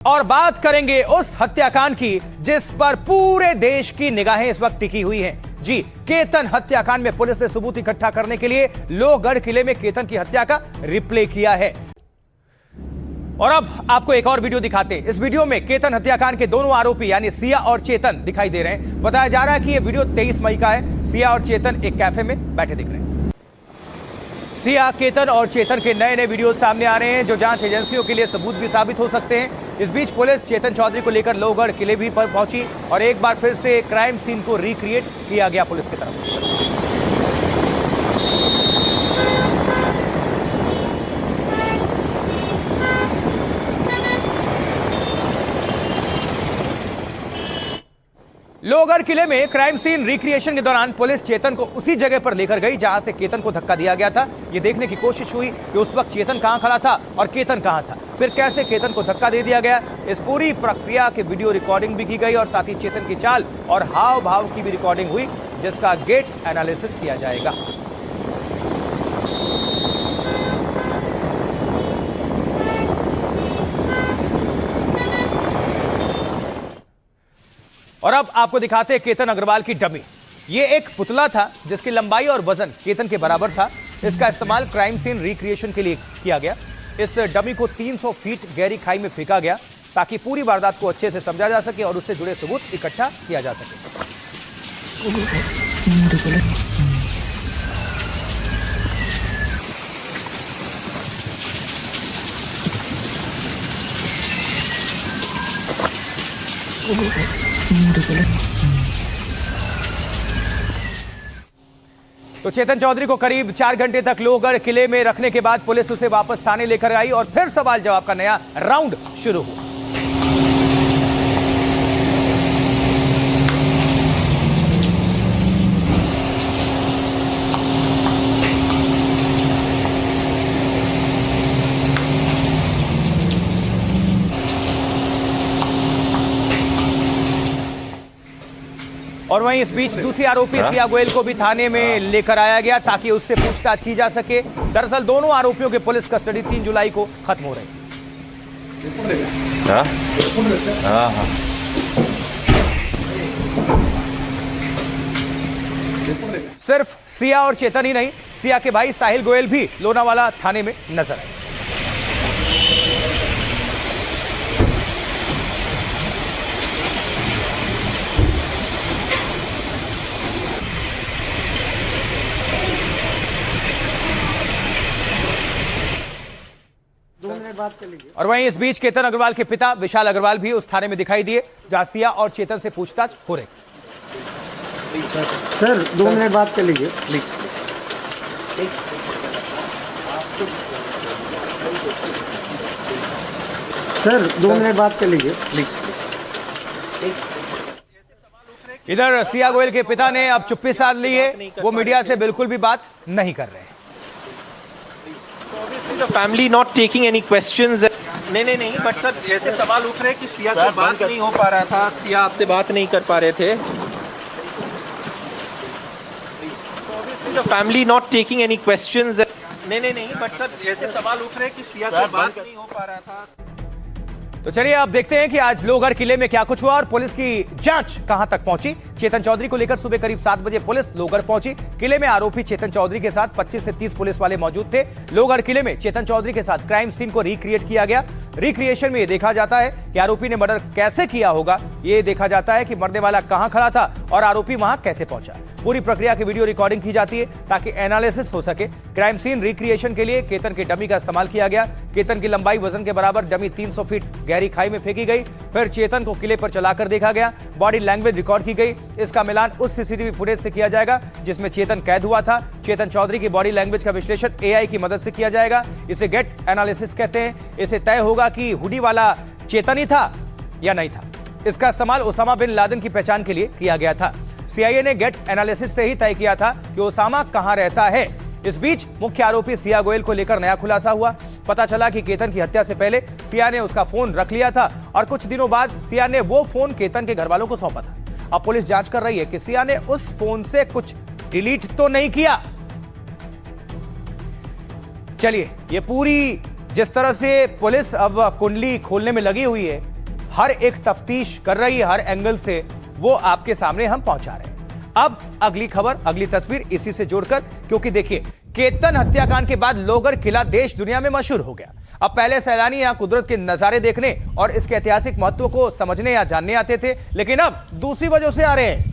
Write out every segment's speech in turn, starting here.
और बात करेंगे उस हत्याकांड की जिस पर पूरे देश की निगाहें इस वक्त टिकी हुई हैं। जी, केतन हत्याकांड में पुलिस ने सबूत इकट्ठा करने के लिए लोहगढ़ किले में केतन की हत्या का रिप्ले किया है। और अब आपको एक और वीडियो दिखाते हैं। इस वीडियो में केतन हत्याकांड के दोनों आरोपी यानी सिया और चेतन दिखाई दे रहे हैं। बताया जा रहा है कि यह वीडियो 23 मई का है। सिया और चेतन एक कैफे में बैठे दिख रहे हैं। सिया, केतन और चेतन के नए नए वीडियो सामने आ रहे हैं जो जांच एजेंसियों के लिए सबूत भी साबित हो सकते हैं। इस बीच पुलिस चेतन चौधरी को लेकर लोहगढ़ किले भी पर पहुंची और एक बार फिर से क्राइम सीन को रिक्रिएट किया गया पुलिस की तरफ से। लोहगढ़ किले में क्राइम सीन रिक्रिएशन के दौरान पुलिस चेतन को उसी जगह पर लेकर गई जहां से केतन को धक्का दिया गया था। यह देखने की कोशिश हुई कि उस वक्त चेतन कहां खड़ा था और केतन कहां था, फिर कैसे केतन को धक्का दे दिया गया। इस पूरी प्रक्रिया की वीडियो रिकॉर्डिंग भी की गई और साथ ही चेतन की चाल और हाव भाव की भी रिकॉर्डिंग हुई जिसका गेट एनालिसिस किया जाएगा। और अब आपको दिखाते हैं केतन अग्रवाल की डमी। ये एक पुतला था जिसकी लंबाई और वजन केतन के बराबर था। इसका इस्तेमाल क्राइम सीन रिक्रिएशन के लिए किया गया। इस डमी को 300 फीट गहरी खाई में फेंका गया ताकि पूरी वारदात को अच्छे से समझा जा सके और उससे जुड़े सबूत इकट्ठा किया जा सके। तो चेतन चौधरी को करीब 4 घंटे तक लोहगढ़ किले में रखने के बाद पुलिस उसे वापस थाने लेकर आई और फिर सवाल जवाब का नया राउंड शुरू हुआ। और वहीं इस बीच दूसरी आरोपी सिया गोयल को भी थाने में लेकर आया गया ताकि उससे पूछताछ की जा सके। दरअसल दोनों आरोपियों की पुलिस कस्टडी 3 जुलाई को खत्म हो रही। सिर्फ सिया और चेतन ही नहीं, सिया के भाई साहिल गोयल भी लोनावाला थाने में नजर आए। बात कर लीजिए। और वहीं इस बीच केतन अग्रवाल के पिता विशाल अग्रवाल भी उस थाने में दिखाई दिए जहां सिया और चेतन से पूछताछ हो रही। सर 2 मिनट बात कर लीजिए प्लीज। सर 2 मिनट बात कर लीजिए प्लीज। इधर सिया गोयल के पिता ने अब चुप्पी साध ली है। वो मीडिया से बिल्कुल भी बात नहीं कर रहे हैं। The family not taking any questions. नहीं, बट सर ऐसे सवाल उठ रहे हैं कि सिया से बात नहीं हो पा रहा था, सिया आपसे बात नहीं कर पा रहे थे। The family not taking any questions. नहीं, बट सर ऐसे सवाल उठ रहे हैं कि सिया से बात नहीं हो पा रहा था। तो चलिए आप देखते हैं कि आज लोहगढ़ किले में क्या कुछ हुआ और पुलिस की जांच कहां तक पहुंची। चेतन चौधरी को लेकर सुबह करीब 7 बजे पुलिस लोहगढ़ पहुंची। किले में आरोपी चेतन चौधरी के साथ 25 से 30 पुलिस वाले मौजूद थे। लोहगढ़ किले में चेतन चौधरी के साथ क्राइम सीन को रिक्रिएट किया गया। रिक्रिएशन में यह देखा जाता है कि आरोपी ने मर्डर कैसे किया होगा। यह देखा जाता है कि मरने वाला कहां खड़ा था और आरोपी वहां कैसे पहुंचा। पूरी प्रक्रिया की वीडियो रिकॉर्डिंग की जाती है ताकि एनालिसिस हो सके। क्राइम सीन रिक्रिएशन के लिए केतन के डमी का इस्तेमाल किया गया। केतन की लंबाई वजन के बराबर डमी 300 फीट गहरी खाई में फेंकी गई। फिर चेतन को किले पर चलाकर देखा गया। बॉडी लैंग्वेज रिकॉर्ड की गई। इसका मिलान उस सीसीटीवी फुटेज से किया जाएगा जिसमें चेतन कैद हुआ था। चेतन चौधरी की बॉडी लैंग्वेज का विश्लेषण एआई की मदद से किया जाएगा। इसे गेट एनालिसिस कहते हैं। इसे तय होगा कि हुडी वाला चेतन ही था या नहीं था। इसका इस्तेमाल ओसामा बिन लादेन की पहचान के लिए किया गया था। सीआईए ने गेट एनालिसिस से ही तय किया था कि ओसामा कहां रहता है। इस बीच मुख्य आरोपी सिया गोयल को लेकर नया खुलासा हुआ। पता चला कि केतन की हत्या से पहले सिया ने उसका फोन रख लिया था और कुछ दिनों बाद सिया ने वो फोन केतन के घर वालों को सौंपा था। अब पुलिस जांच कर रही है कि सिया ने उस फोन से कुछ डिलीट तो नहीं किया। चलिए, ये पूरी जिस तरह से पुलिस अब कुंडली खोलने में लगी हुई है, हर एक तफ्तीश कर रही है, हर एंगल से वो आपके सामने हम पहुंचा रहे हैं। अब अगली खबर, अगली तस्वीर इसी से जोड़कर, क्योंकि देखिए केतन हत्याकांड के बाद लोहगढ़ किला देश दुनिया में मशहूर हो गया। अब पहले सैलानी यहां कुदरत के नजारे देखने और इसके ऐतिहासिक महत्व को समझने या जानने आते थे, लेकिन अब दूसरी वजह से आ रहे हैं।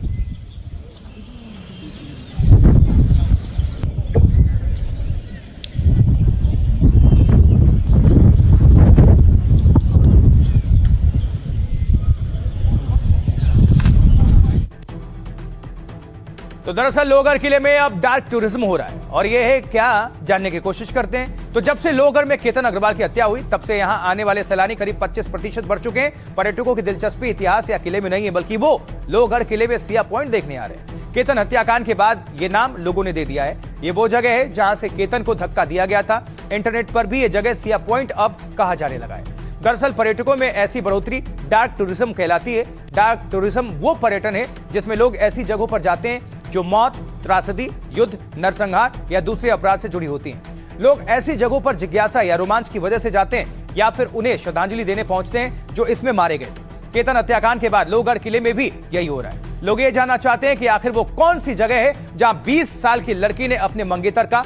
तो दरअसल लोहगढ़ किले में अब डार्क टूरिज्म हो रहा है, और यह है क्या, जानने की कोशिश करते हैं। तो जब से लोहगढ़ में केतन अग्रवाल की हत्या हुई, तब से यहां आने वाले सैलानी करीब 25% बढ़ चुके हैं। पर्यटकों की दिलचस्पी इतिहास या किले में नहीं है, बल्कि वो लोहगढ़ किले में सिया पॉइंट देखने आ रहे हैं। केतन हत्याकांड के बाद ये नाम लोगों ने दे दिया है। ये वो जगह है जहां से केतन को धक्का दिया गया था। इंटरनेट पर भी ये जगह सिया पॉइंट अब कहा जाने लगा है। दरअसल पर्यटकों में ऐसी बढ़ोतरी डार्क टूरिज्म कहलाती है। डार्क टूरिज्म वो पर्यटन है जिसमें लोग ऐसी जगहों पर जाते हैं जो मौत, त्रासदी, युद्ध, नरसंहार या दूसरे अपराध से जुड़ी होती हैं। लोग ऐसी जगहों पर जिज्ञासा या रोमांच की वजह से जाते हैं, या फिर उन्हें श्रद्धांजलि देने पहुंचते हैं जो इसमें मारे गए थे। केतन हत्याकांड के बाद लोहगढ़ किले में भी यही हो रहा है। लोग ये जानना चाहते हैं कि आखिर वो कौन सी जगह है जहां 20 साल की लड़की ने अपने मंगेतर का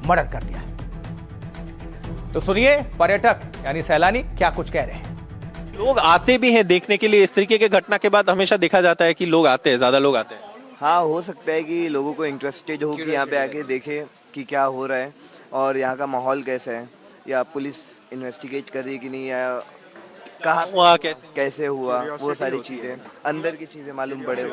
मर्डर कर दिया है। तो सुनिए पर्यटक यानी सैलानी क्या कुछ कह रहे हैं। लोग आते भी हैं देखने के लिए। इस तरीके के घटना के बाद हमेशा देखा जाता है कि लोग आते हैं, ज्यादा लोग आते हैं। हाँ, हो सकता है कि लोगों को इंटरेस्टेड हो कि यहाँ पे आके देखे कि क्या हो रहा है और यहाँ का माहौल कैसा है, या पुलिस इन्वेस्टिगेट कर रही है कि नहीं, या कहाँ हुआ, कैसे हुआ, वो सारी चीज़ें, अंदर की चीज़ें मालूम पड़े।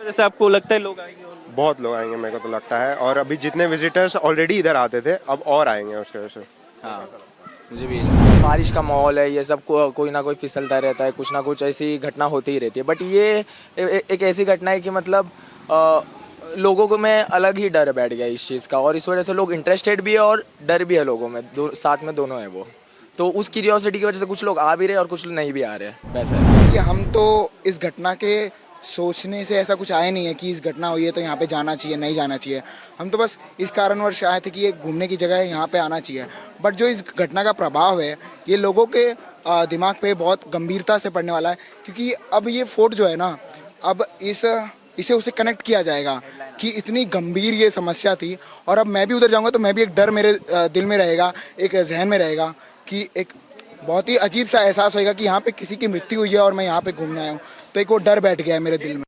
जैसे आपको लगता है लोग आएंगे? बहुत लोग आएंगे मेरे को तो लगता है, और अभी जितने विजिटर्स ऑलरेडी इधर आते थे अब और आएंगे उसके वजह से। हाँ, मुझे भी बारिश का माहौल है, ये सब कोई ना कोई फिसलता रहता है, कुछ ना कुछ ऐसी घटना होती ही रहती है। बट ये एक ऐसी घटना है कि मतलब लोगों को में अलग ही डर बैठ गया इस चीज़ का, और इस वजह से लोग इंटरेस्टेड भी है और डर भी है लोगों में, साथ में दोनों है वो। तो उस क्यूरियोसिटी की वजह से कुछ लोग आ भी रहे और कुछ नहीं भी आ रहे हैं। वैसा है कि हम तो इस घटना के सोचने से ऐसा कुछ आए नहीं है कि इस घटना हुई है तो यहाँ पे जाना चाहिए, नहीं जाना चाहिए। हम तो बस इस कारणवश आए थे कि ये घूमने की जगह है, यहाँ पे आना चाहिए। बट जो इस घटना का प्रभाव है ये लोगों के दिमाग पे बहुत गंभीरता से पड़ने वाला है, क्योंकि अब ये फोर्ट जो है ना, अब इसे उसे कनेक्ट किया जाएगा कि इतनी गंभीर ये समस्या थी, और अब मैं भी उधर जाऊंगा तो मैं भी एक डर मेरे दिल में रहेगा, एक जहन में रहेगा कि एक बहुत ही अजीब सा एहसास होएगा कि यहाँ पे किसी की मृत्यु हुई है और मैं यहाँ पे घूमने आया हूँ, तो एक वो डर बैठ गया है मेरे दिल में।